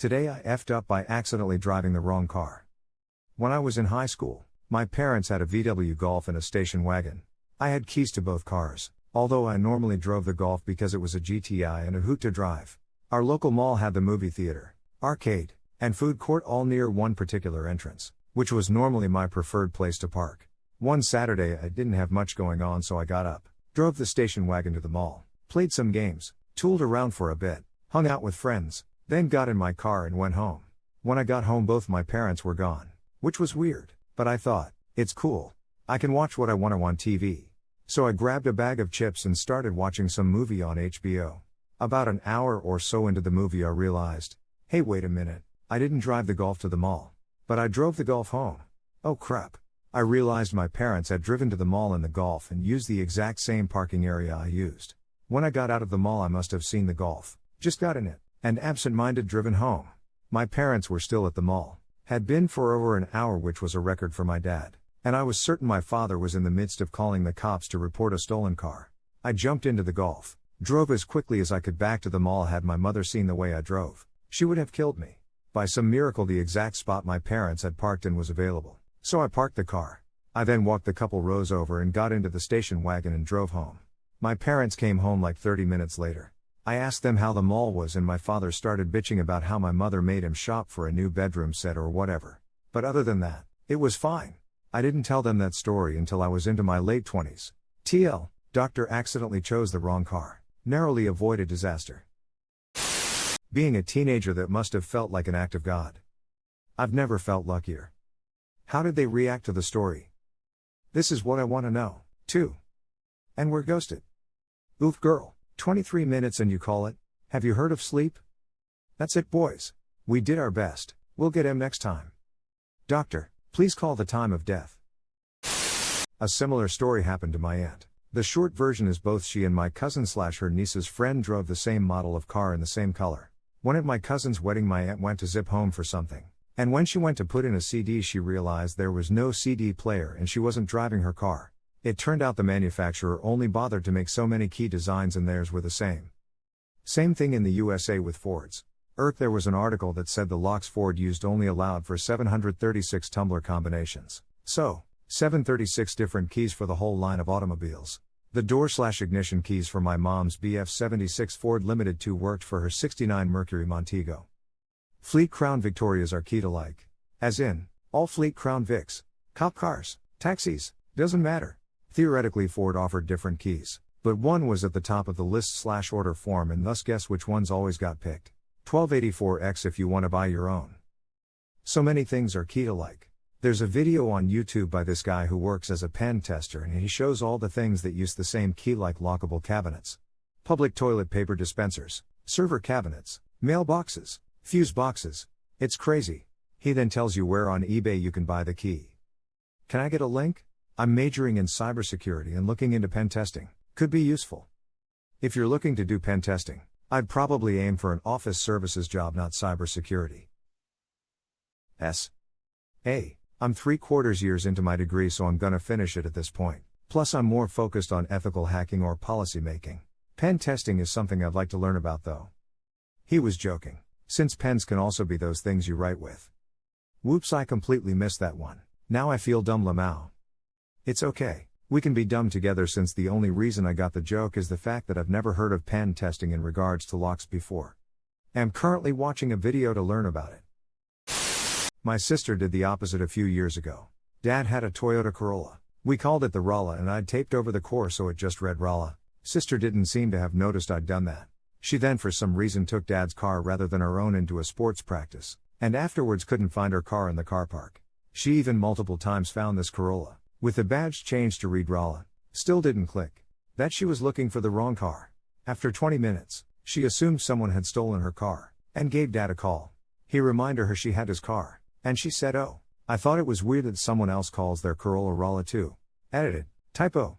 Today I effed up by accidentally driving the wrong car. When I was in high school, my parents had a VW Golf and a station wagon. I had keys to both cars, although I normally drove the Golf because it was a GTI and a hoot to drive. Our local mall had the movie theater, arcade, and food court all near one particular entrance, which was normally my preferred place to park. One Saturday I didn't have much going on, so I got up, drove the station wagon to the mall, played some games, tooled around for a bit, hung out with friends, then got in my car and went home. When I got home both my parents were gone, which was weird, but I thought, it's cool. I can watch what I want to on TV. So I grabbed a bag of chips and started watching some movie on HBO. About an hour or so into the movie I realized, hey, wait a minute, I didn't drive the Golf to the mall. But I drove the Golf home. Oh crap. I realized my parents had driven to the mall in the Golf and used the exact same parking area I used. When I got out of the mall I must have seen the Golf, just got in it, and absent-minded driven home. My parents were still at the mall, had been for over an hour, which was a record for my dad, and I was certain my father was in the midst of calling the cops to report a stolen car. I jumped into the Golf, drove as quickly as I could back to the mall. Had my mother seen the way I drove, she would have killed me. By some miracle the exact spot my parents had parked in was available, so I parked the car. I then walked the couple rows over and got into the station wagon and drove home. My parents came home like 30 minutes later. I asked them how the mall was and my father started bitching about how my mother made him shop for a new bedroom set or whatever. But other than that, it was fine. I didn't tell them that story until I was into my late 20s. TL, doctor accidentally chose the wrong car. Narrowly avoided disaster. Being a teenager, that must have felt like an act of God. I've never felt luckier. How did they react to the story? This is what I want to know, too. And we're ghosted. Oof girl. 23 minutes and you call it? Have you heard of sleep? That's it boys. We did our best, we'll get him next time. Doctor, please call the time of death. A similar story happened to my aunt. The short version is both she and my cousin/her niece's friend drove the same model of car in the same color. When at my cousin's wedding my aunt went to zip home for something, and when she went to put in a CD she realized there was no CD player and she wasn't driving her car. It turned out the manufacturer only bothered to make so many key designs and theirs were the same. Same thing in the USA with Fords. There was an article that said the locks Ford used only allowed for 736 tumbler combinations. So, 736 different keys for the whole line of automobiles. The door/ignition keys for my mom's BF76 Ford Limited 2 worked for her 69 Mercury Montego. Fleet Crown Victorias are keyed alike. As in, all Fleet Crown Vics, cop cars, taxis, doesn't matter. Theoretically Ford offered different keys, but one was at the top of the list/order form and thus guess which ones always got picked. 1284X if you want to buy your own. So many things are keyed alike. There's a video on YouTube by this guy who works as a pen tester and he shows all the things that use the same key, like lockable cabinets, public toilet paper dispensers, server cabinets, mailboxes, fuse boxes. It's crazy. He then tells you where on eBay you can buy the key. Can I get a link? I'm majoring in cybersecurity and looking into pen testing. Could be useful. If you're looking to do pen testing, I'd probably aim for an office services job, not cybersecurity. I'm 3/4 years into my degree, so I'm gonna finish it at this point. Plus I'm more focused on ethical hacking or policy making. Pen testing is something I'd like to learn about though. He was joking, since pens can also be those things you write with. Whoops, I completely missed that one. Now I feel dumb Lamau. It's okay, we can be dumb together, since the only reason I got the joke is the fact that I've never heard of pen testing in regards to locks before. I'm currently watching a video to learn about it. My sister did the opposite a few years ago. Dad had a Toyota Corolla. We called it the Rolla and I'd taped over the core so it just read Rolla. Sister didn't seem to have noticed I'd done that. She then for some reason took Dad's car rather than her own into a sports practice, and afterwards couldn't find her car in the car park. She even multiple times found this Corolla, with the badge changed to read Rolla. Still didn't click that she was looking for the wrong car. After 20 minutes, she assumed someone had stolen her car, and gave Dad a call. He reminded her she had his car, and she said, "Oh, I thought it was weird that someone else calls their Corolla Rolla too." Edited. Typo.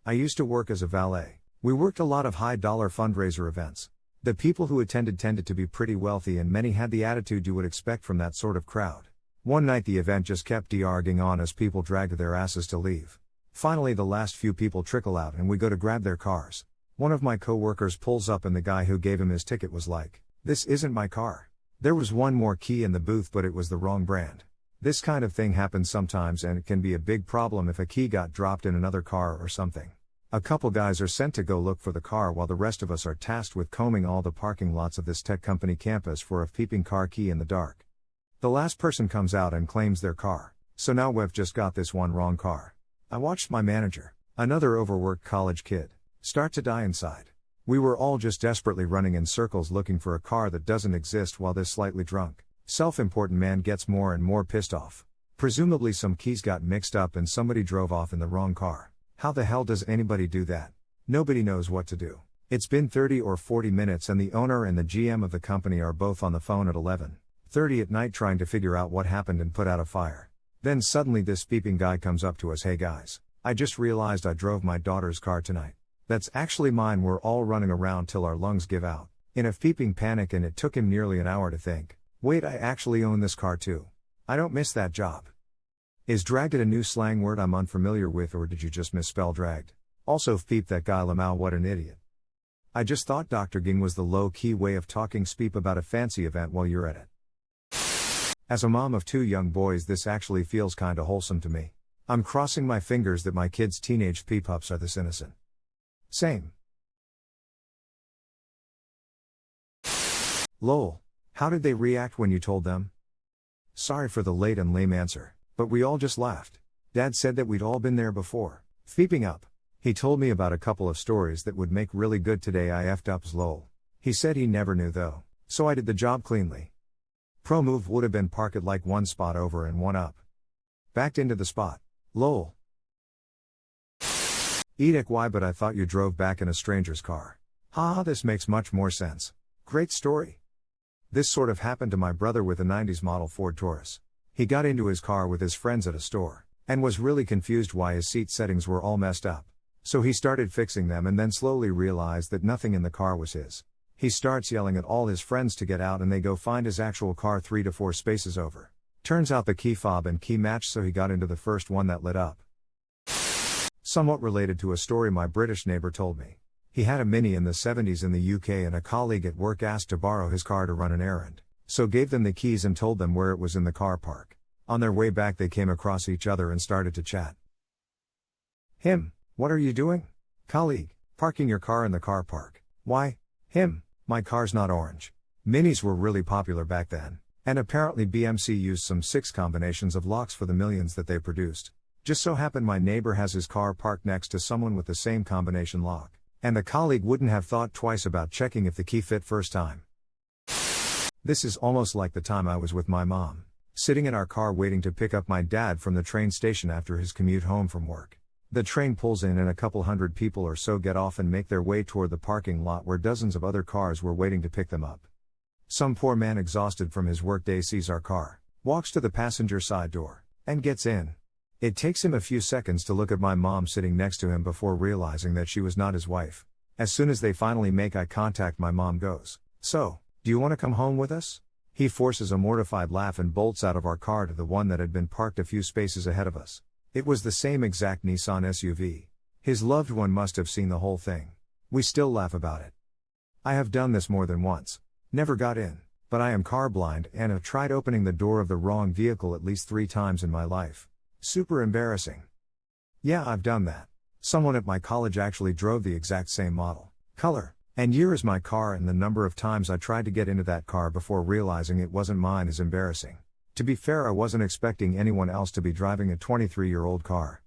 I used to work as a valet. We worked a lot of high-dollar fundraiser events. The people who attended tended to be pretty wealthy and many had the attitude you would expect from that sort of crowd. One night the event just kept dragging on as people dragged their asses to leave. Finally the last few people trickle out and we go to grab their cars. One of my co-workers pulls up and the guy who gave him his ticket was like, "This isn't my car." There was one more key in the booth, but it was the wrong brand. This kind of thing happens sometimes, and it can be a big problem if a key got dropped in another car or something. A couple guys are sent to go look for the car while the rest of us are tasked with combing all the parking lots of this tech company campus for a peeping car key in the dark. The last person comes out and claims their car, so now we've just got this one wrong car. I watched my manager, another overworked college kid, start to die inside. We were all just desperately running in circles looking for a car that doesn't exist while this slightly drunk, self-important man gets more and more pissed off. Presumably some keys got mixed up and somebody drove off in the wrong car. How the hell does anybody do that? Nobody knows what to do. It's been 30 or 40 minutes and the owner and the GM of the company are both on the phone at 11:30 at night trying to figure out what happened and put out a fire. Then suddenly this beeping guy comes up to us. "Hey guys, I just realized I drove my daughter's car tonight. That's actually mine." We're all running around till our lungs give out, in a peeping panic, and it took him nearly an hour to think, "Wait, I actually own this car too. I don't miss that job." Is dragged a new slang word I'm unfamiliar with, or did you just misspell dragged? Also, peep that guy Lamau, what an idiot. I just thought Dr. Ging was the low-key way of talking speep about a fancy event while you're at it. As a mom of 2 young boys, this actually feels kinda wholesome to me. I'm crossing my fingers that my kids' teenage peep-ups are this innocent. Same. Lol. How did they react when you told them? Sorry for the late and lame answer, but we all just laughed. Dad said that we'd all been there before. Peeping up. He told me about a couple of stories that would make really good today. I effed up lol. He said he never knew though, so I did the job cleanly. Pro move would have been park it like one spot over and one up. Backed into the spot. Lol. Edek, why, but I thought you drove back in a stranger's car. Haha, this makes much more sense. Great story. This sort of happened to my brother with a 90s model Ford Taurus. He got into his car with his friends at a store, and was really confused why his seat settings were all messed up. So he started fixing them and then slowly realized that nothing in the car was his. He starts yelling at all his friends to get out, and they go find his actual car 3 to 4 spaces over. Turns out the key fob and key matched, so he got into the first one that lit up. Somewhat related to a story my British neighbor told me. He had a Mini in the 70s in the UK, and a colleague at work asked to borrow his car to run an errand, so gave them the keys and told them where it was in the car park. On their way back they came across each other and started to chat. Him, what are you doing? Colleague, parking your car in the car park. Why? Him, my car's not orange. Minis were really popular back then, and apparently BMC used some 6 combinations of locks for the millions that they produced. Just so happened my neighbor has his car parked next to someone with the same combination lock, and the colleague wouldn't have thought twice about checking if the key fit first time. This is almost like the time I was with my mom, sitting in our car waiting to pick up my dad from the train station after his commute home from work. The train pulls in and a couple hundred people or so get off and make their way toward the parking lot where dozens of other cars were waiting to pick them up. Some poor man exhausted from his workday sees our car, walks to the passenger side door, and gets in. It takes him a few seconds to look at my mom sitting next to him before realizing that she was not his wife. As soon as they finally make eye contact, my mom goes, "So, do you want to come home with us?" He forces a mortified laugh and bolts out of our car to the one that had been parked a few spaces ahead of us. It was the same exact Nissan SUV. His loved one must have seen the whole thing. We still laugh about it. I have done this more than once. Never got in, but I am car blind and have tried opening the door of the wrong vehicle at least 3 times in my life. Super embarrassing. Yeah, I've done that. Someone at my college actually drove the exact same model, color, and year as my car, and the number of times I tried to get into that car before realizing it wasn't mine is embarrassing. To be fair, I wasn't expecting anyone else to be driving a 23-year-old car.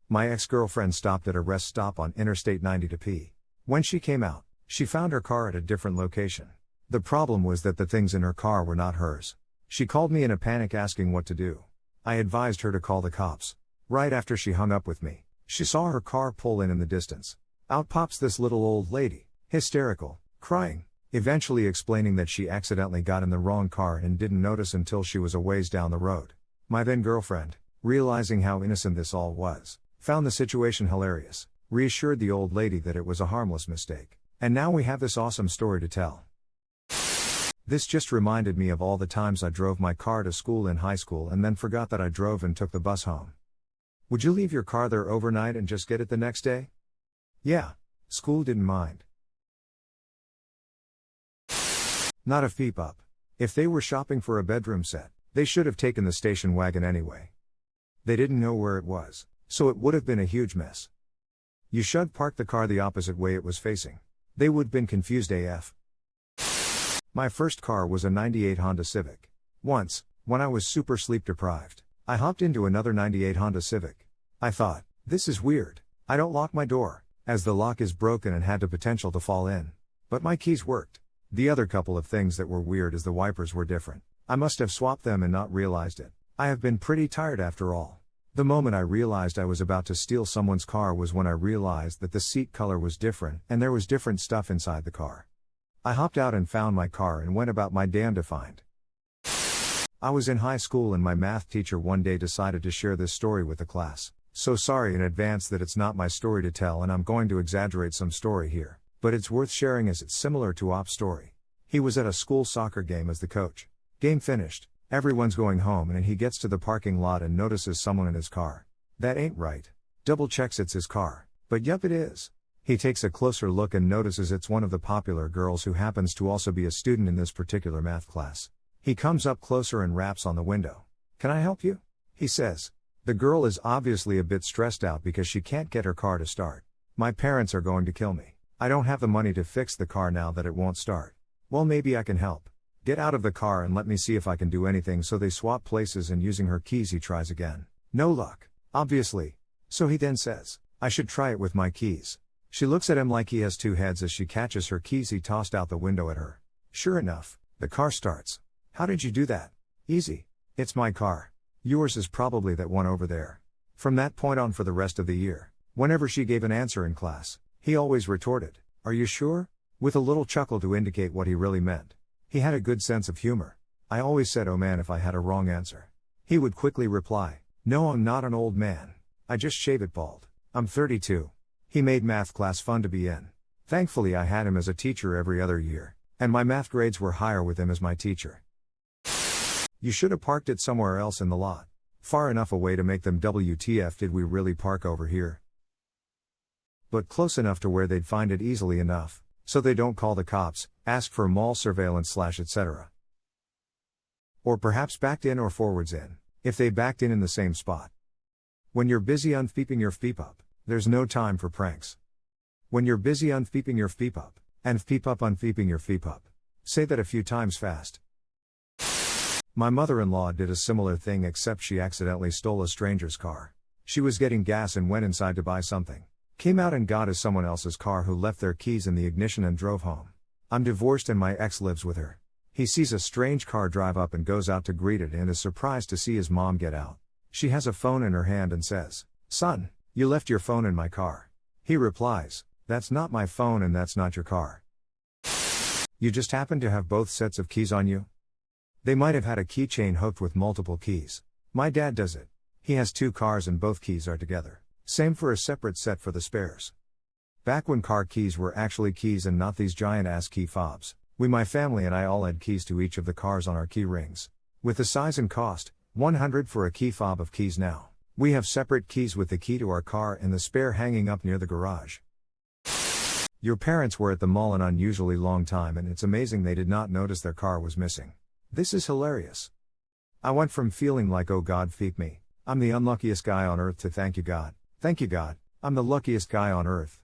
My ex-girlfriend stopped at a rest stop on Interstate 90 to pee. When she came out, she found her car at a different location. The problem was that the things in her car were not hers. She called me in a panic asking what to do. I advised her to call the cops. Right after she hung up with me, she saw her car pull in the distance. Out pops this little old lady, hysterical, crying, eventually explaining that she accidentally got in the wrong car and didn't notice until she was a ways down the road. My then girlfriend, realizing how innocent this all was, found the situation hilarious, reassured the old lady that it was a harmless mistake. And now we have this awesome story to tell. This just reminded me of all the times I drove my car to school in high school and then forgot that I drove and took the bus home. Would you leave your car there overnight and just get it the next day? Yeah, school didn't mind. Not a peep up. If they were shopping for a bedroom set, they should have taken the station wagon anyway. They didn't know where it was, so it would have been a huge mess. You should park the car the opposite way it was facing. They would have been confused AF. My first car was a '98 Honda Civic. Once, when I was super sleep deprived, I hopped into another '98 Honda Civic. I thought, this is weird. I don't lock my door, as the lock is broken and had the potential to fall in. But my keys worked. The other couple of things that were weird is the wipers were different. I must have swapped them and not realized it. I have been pretty tired after all. The moment I realized I was about to steal someone's car was when I realized that the seat color was different and there was different stuff inside the car. I hopped out and found my car and went about my damn to find. I was in high school and my math teacher one day decided to share this story with the class. So sorry in advance that it's not my story to tell and I'm going to exaggerate some story here, but it's worth sharing as it's similar to Op's story. He was at a school soccer game as the coach. Game finished, everyone's going home and he gets to the parking lot and notices someone in his car. That ain't right. Double checks it's his car, but yup it is. He takes a closer look and notices it's one of the popular girls who happens to also be a student in this particular math class. He comes up closer and raps on the window. "Can I help you?" he says. The girl is obviously a bit stressed out because she can't get her car to start. "My parents are going to kill me. I don't have the money to fix the car now that it won't start." "Well, maybe I can help. Get out of the car and let me see if I can do anything." So they swap places and using her keys he tries again. No luck, obviously. So he then says, "I should try it with my keys." She looks at him like he has two heads as she catches her keys he tossed out the window at her. Sure enough, the car starts. "How did you do that?" "Easy. It's my car. Yours is probably that one over there." From that point on for the rest of the year, whenever she gave an answer in class, he always retorted, "Are you sure?" with a little chuckle to indicate what he really meant. He had a good sense of humor. I always said "oh man" if I had a wrong answer. He would quickly reply, "No, I'm not an old man. I just shave it bald. I'm 32. He made math class fun to be in. Thankfully I had him as a teacher every other year, and my math grades were higher with him as my teacher. You should have parked it somewhere else in the lot. Far enough away to make them WTF did we really park over here? But close enough to where they'd find it easily enough, so they don't call the cops, ask for mall surveillance / etc. Or perhaps backed in or forwards in, if they backed in the same spot. When you're busy unfeeping your feep up, there's no time for pranks. When you're busy unfeeping your feep up, and feep up unfeeping your feep up. Say that a few times fast. My mother-in-law did a similar thing except she accidentally stole a stranger's car. She was getting gas and went inside to buy something. Came out and got as someone else's car who left their keys in the ignition and drove home. I'm divorced and my ex lives with her. He sees a strange car drive up and goes out to greet it and is surprised to see his mom get out. She has a phone in her hand and says, "Son, you left your phone in my car." He replies, "That's not my phone and that's not your car. You just happen to have both sets of keys on you?" They might have had a keychain hooked with multiple keys. My dad does it. He has two cars and both keys are together. Same for a separate set for the spares. Back when car keys were actually keys and not these giant ass key fobs, my family and I all had keys to each of the cars on our key rings. With the size and cost, $100 for a key fob of keys now. We have separate keys with the key to our car and the spare hanging up near the garage. Your parents were at the mall an unusually long time and it's amazing they did not notice their car was missing. This is hilarious. I went from feeling like "oh God feep me, I'm the unluckiest guy on earth" to "thank you God, I'm the luckiest guy on earth."